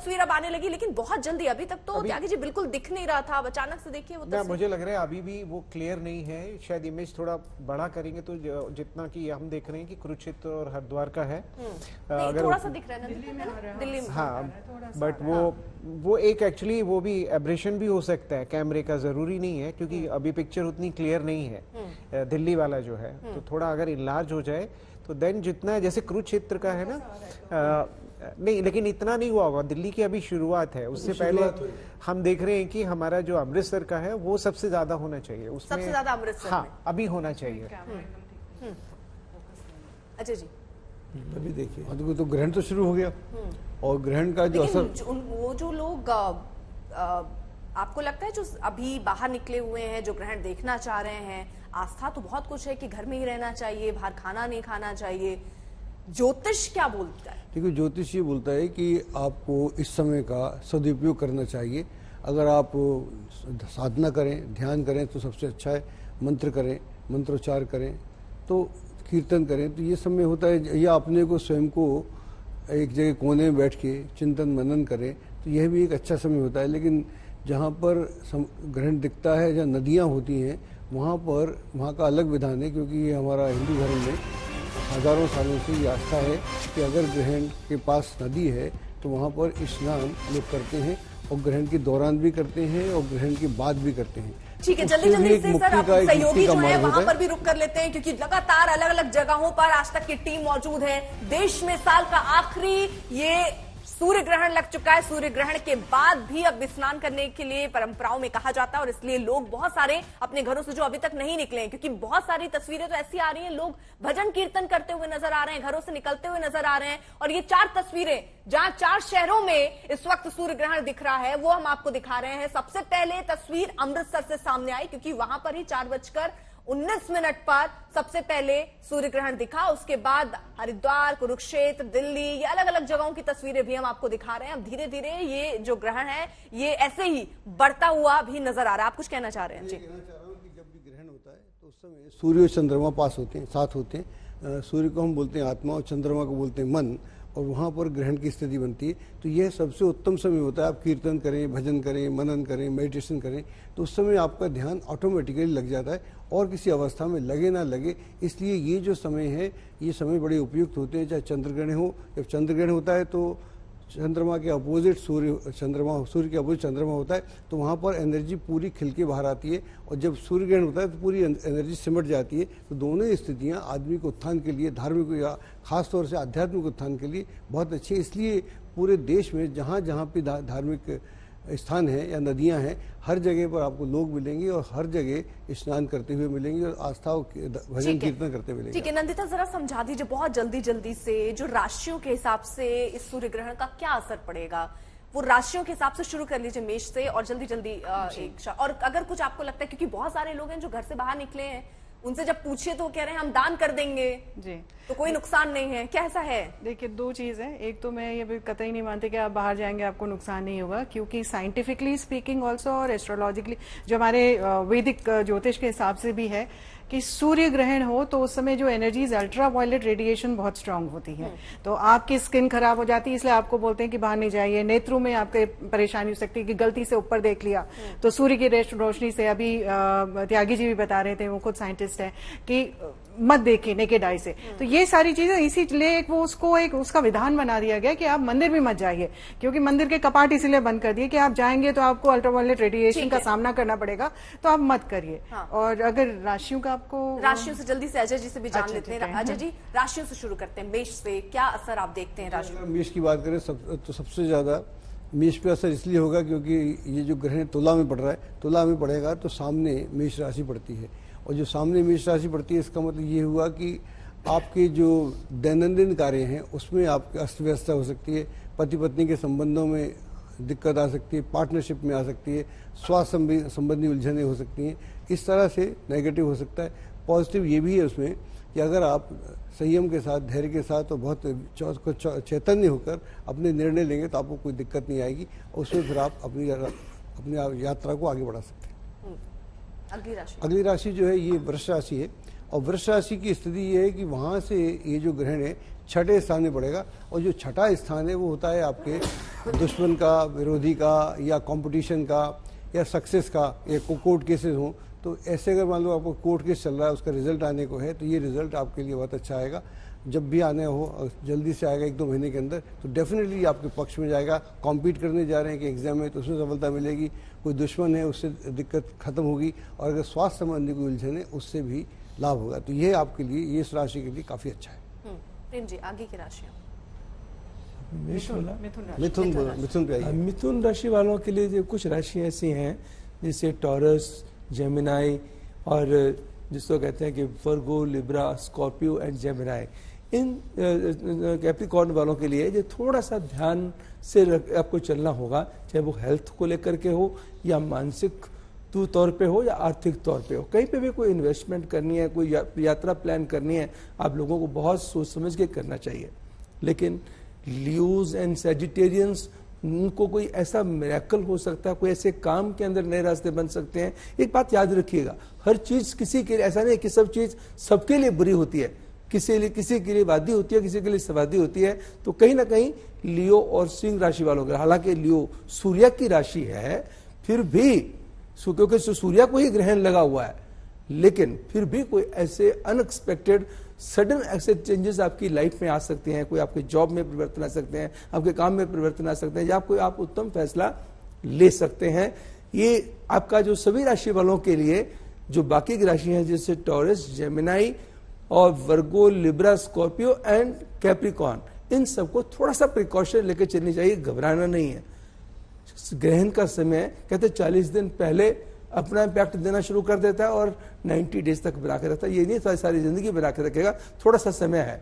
तस्वीर अब आने लगी, लेकिन बहुत जल्दी। अभी तक तो त्यागी जी बिल्कुल दिख नहीं रहा था, अब अचानक से देखिए वो तस्वीर। मुझे लग रहा है अभी भी वो क्लियर नहीं है, शायद इमेज थोड़ा बड़ा करेंगे तो जितना कि हम देख रहे हैं कि कुरुक्षेत्र और हरिद्वार का है, अगर थोड़ा सा दिख रहा है ना दिल्ली में। हाँ, बट वो एक एक्चुअली वो भी एब्रेशन भी हो सकता है, कैमरे का जरूरी नहीं है, क्योंकि अभी पिक्चर उतनी क्लियर नहीं है दिल्ली वाला जो है। तो थोड़ा अगर इलाज हो जाए तो देन जितना है, जैसे कुरुक्षेत्र का है ना, नहीं लेकिन इतना नहीं हुआ होगा, दिल्ली की अभी शुरुआत है, उससे पहले हम देख रहे हैं कि हमारा जो अमृतसर का है वो सबसे ज्यादा होना चाहिए, उसमें सबसे ज्यादा अमृतसर। हाँ, अभी होना चाहिए। अच्छा जी, अभी देखिए तो ग्रहण तो शुरू हो गया, और ग्रहण का जो असर, वो जो लोग आपको लगता है जो अभी बाहर निकले हुए हैं, जो ग्रहण देखना चाह रहे हैं, आस्था तो बहुत कुछ है कि घर में ही रहना चाहिए, बाहर खाना नहीं खाना चाहिए, ज्योतिष क्या बोलता है? देखिए ज्योतिष ये बोलता है कि आपको इस समय का सदुपयोग करना चाहिए। अगर आप साधना करें, ध्यान करें तो सबसे अच्छा है, मंत्र करें, मंत्रोच्चार करें, तो कीर्तन करें, तो ये समय होता है, या अपने को स्वयं को एक जगह कोने में बैठ के चिंतन मनन करें, तो यह भी एक अच्छा समय होता है। लेकिन जहाँ पर ग्रहण दिखता है, जहाँ नदियाँ होती हैं, वहाँ का अलग विधान है, क्योंकि ये हमारा हिंदू धर्म में हजारों सालों से ये आस्था है कि अगर ग्रहण के पास नदी है तो वहाँ पर स्नान लोग करते हैं, और ग्रहण के दौरान भी करते हैं और ग्रहण के बाद भी करते हैं। ठीक है, जल्दी जल्दी से सर आप सहयोगी जो है वहां पर भी रुक कर लेते हैं, क्योंकि लगातार अलग अलग जगहों पर आज तक की टीम मौजूद है। देश में साल का आखिरी ये सूर्य ग्रहण लग चुका है। सूर्य ग्रहण के बाद भी अब स्नान करने के लिए परंपराओं में कहा जाता है, और इसलिए लोग बहुत सारे अपने घरों से जो अभी तक नहीं निकले हैं, क्योंकि बहुत सारी तस्वीरें तो ऐसी आ रही हैं, लोग भजन कीर्तन करते हुए नजर आ रहे हैं, घरों से निकलते हुए नजर आ रहे हैं। और ये 4 तस्वीरें जहां 4 शहरों में इस वक्त सूर्य ग्रहण दिख रहा है, वो हम आपको दिखा रहे हैं। सबसे पहले तस्वीर अमृतसर से सामने आई, क्योंकि वहां पर ही 4:19 पर सबसे पहले सूर्य ग्रहण दिखा। उसके बाद हरिद्वार, कुरुक्षेत्र, दिल्ली, ये अलग अलग जगहों की तस्वीरें भी हम आपको दिखा रहे हैं। अब धीरे धीरे ये जो ग्रहण है ये ऐसे ही बढ़ता हुआ भी नजर आ रहा है। आप कुछ कहना चाह रहे हैं? जी, कहना चाह रहा हूँ कि जब भी ग्रहण होता है तो उस समय सूर्य और चंद्रमा पास होते हैं, साथ होते हैं। सूर्य को हम बोलते हैं आत्मा और चंद्रमा को बोलते हैं मन, और वहाँ पर ग्रहण की स्थिति बनती है। तो यह सबसे उत्तम समय होता है। आप कीर्तन करें, भजन करें, मनन करें, मेडिटेशन करें, तो उस समय आपका ध्यान ऑटोमेटिकली लग जाता है, और किसी अवस्था में लगे ना लगे। इसलिए ये जो समय है, ये समय बड़े उपयुक्त होते हैं। चाहे चंद्रग्रहण हो, जब चंद्रग्रहण होता है तो चंद्रमा के अपोजिट सूर्य के अपोजिट चंद्रमा होता है, तो वहाँ पर एनर्जी पूरी खिल के बाहर आती है, और जब सूर्य ग्रहण होता है तो पूरी एनर्जी सिमट जाती है। तो दोनों स्थितियाँ आदमी को उत्थान के लिए, धार्मिक या खास तौर से आध्यात्मिक उत्थान के लिए बहुत अच्छी है। इसलिए पूरे देश में जहाँ जहाँ भी धार्मिक स्थान है या नदियां हैं, हर जगह पर आपको लोग मिलेंगे, और हर जगह स्नान करते हुए मिलेंगे, और आस्था भजन कीर्तन करते मिलेंगे। ठीक है, नंदिता जरा समझा दीजिए बहुत जल्दी से, जो राशियों के हिसाब से इस सूर्य ग्रहण का क्या असर पड़ेगा, वो राशियों के हिसाब से शुरू कर लीजिए मेष से, और जल्दी और अगर कुछ आपको लगता है, क्योंकि बहुत सारे लोग हैं जो घर से बाहर निकले हैं, उनसे जब पूछिए तो वो कह रहे हैं हम दान कर देंगे जी, तो कोई नुकसान नहीं है, क्या ऐसा है? देखिए 2 चीज है। एक तो मैं ये भी कतई नहीं मानती कि आप बाहर जाएंगे आपको नुकसान नहीं होगा, क्योंकि साइंटिफिकली स्पीकिंग ऑल्सो और एस्ट्रोलॉजिकली जो हमारे वैदिक ज्योतिष के हिसाब से भी है कि सूर्य ग्रहण हो तो उस समय जो एनर्जीज अल्ट्रा वायलेट रेडिएशन बहुत स्ट्रांग होती है, तो आपकी स्किन खराब हो जाती है, इसलिए आपको बोलते हैं कि बाहर नहीं जाइए। नेत्रों में आपके परेशानी हो सकती है कि गलती से ऊपर देख लिया तो सूर्य की रोशनी से, अभी त्यागी जी भी बता रहे थे, वो खुद साइंटिस्ट है, कि मत देखिए नेकेड आई से। तो ये सारी चीजें इसीलिए उसका विधान बना दिया गया कि आप मंदिर भी मत जाइए, क्योंकि मंदिर के कपाट इसीलिए बंद कर दिए कि आप जाएंगे तो आपको अल्ट्रावायलेट रेडिएशन का सामना करना पड़ेगा, तो आप मत करिए। हाँ। और अगर राशियों का आपको, राशियों से जल्दी से अजय जी से भी जान लेते हैं। अजय जी, राशियों से शुरू करते हैं, मेष से क्या असर आप देखते हैं राशियों? मेष की बात करें तो सबसे ज्यादा मेष पे असर इसलिए होगा क्योंकि ये जो ग्रहण तुला में पड़ रहा है, तुला में पड़ेगा तो सामने मेष राशि पड़ती है, और जो सामने मेष राशि पड़ती है इसका मतलब ये हुआ कि आपके जो दैनंदिन कार्य हैं उसमें आपकी अस्त व्यवस्था हो सकती है, पति पत्नी के संबंधों में दिक्कत आ सकती है, पार्टनरशिप में आ सकती है, स्वास्थ्य संबंधी उलझनें हो सकती हैं, इस तरह से नेगेटिव हो सकता है। पॉजिटिव ये भी है उसमें कि अगर आप संयम के साथ, धैर्य के साथ और बहुत चैतन्य होकर अपने निर्णय लेंगे तो आपको कोई दिक्कत नहीं आएगी, और उसमें फिर आप अपनी यात्रा को आगे बढ़ा सकते हैं। अगली राशि जो है ये वृष राशि है, और वृष राशि की स्थिति ये है कि वहाँ से ये जो ग्रहण है छठे स्थान में पड़ेगा, और जो छठा स्थान है वो होता है आपके दुश्मन का, विरोधी का, या कंपटीशन का, या सक्सेस का, या कोर्ट केसेस हों। तो ऐसे अगर मान लो आपको कोर्ट केस चल रहा है, उसका रिजल्ट आने को है, तो ये रिजल्ट आपके लिए बहुत अच्छा आएगा। जब भी आने हो जल्दी से आएगा, 1-2 महीने के अंदर, तो डेफिनेटली आपके पक्ष में जाएगा। कॉम्पीट करने जा रहे हैं कि एग्जाम में, तो उसमें सफलता मिलेगी। कोई दुश्मन है उससे दिक्कत खत्म होगी, और अगर स्वास्थ्य संबंधी कोई उलझन है उससे भी लाभ होगा। तो ये आपके लिए, ये इस राशि के लिए काफी अच्छा है। प्रेम जी, आगे की राशियां। मिथुन पे आइए। मिथुन राशि वालों के लिए जो कुछ राशियां ऐसी हैं जैसे टॉरस, जेमिनाई, और जिसको कहते हैं कि Virgo, Libra, Scorpio and Gemini, इन कैप्रिकॉर्न वालों के लिए जो थोड़ा सा ध्यान से आपको चलना होगा, चाहे वो हेल्थ को लेकर के हो, या मानसिक तौर पे हो, या आर्थिक तौर पे हो। कहीं पे भी कोई इन्वेस्टमेंट करनी है, कोई यात्रा प्लान करनी है, आप लोगों को बहुत सोच समझ के करना चाहिए। लेकिन लियोज एंड सेजिटेरियंस, उनको कोई ऐसा मिरेकल हो सकता है, कोई ऐसे काम के अंदर नए रास्ते बन सकते हैं। एक बात याद रखिएगा, हर चीज किसी के लिए, ऐसा नहीं है कि सब चीज सबके लिए बुरी होती है, किसी के लिए वादी होती है, किसी के लिए सवादी होती है। तो कहीं ना कहीं लियो और सिंह राशि वालों के, हालांकि लियो सूर्य की राशि है, फिर भी क्योंकि सूर्य को ही ग्रहण लगा हुआ है, लेकिन फिर भी कोई ऐसे अनएक्सपेक्टेड सडन ऐसे चेंजेस आपकी लाइफ में आ सकते हैं। कोई आपके जॉब में परिवर्तन आ सकते हैं, आपके काम में परिवर्तन आ सकते हैं, या कोई आप उत्तम फैसला ले सकते हैं। ये आपका जो सभी राशि वालों के लिए, जो बाकी की राशि हैं जैसे टॉरस, जेमिनाई और वर्गो, लिब्रा, स्कॉर्पियो एंड कैप्रिकॉर्न, इन सबको थोड़ा सा प्रिकॉशन लेकर चलनी चाहिए, घबराना नहीं है। ग्रहण का समय कहते 40 दिन पहले अपना इम्पैक्ट देना शुरू कर देता है और 90 डेज तक बना के रखता है। ये नहीं सारी जिंदगी बना के रखेगा, थोड़ा सा समय है।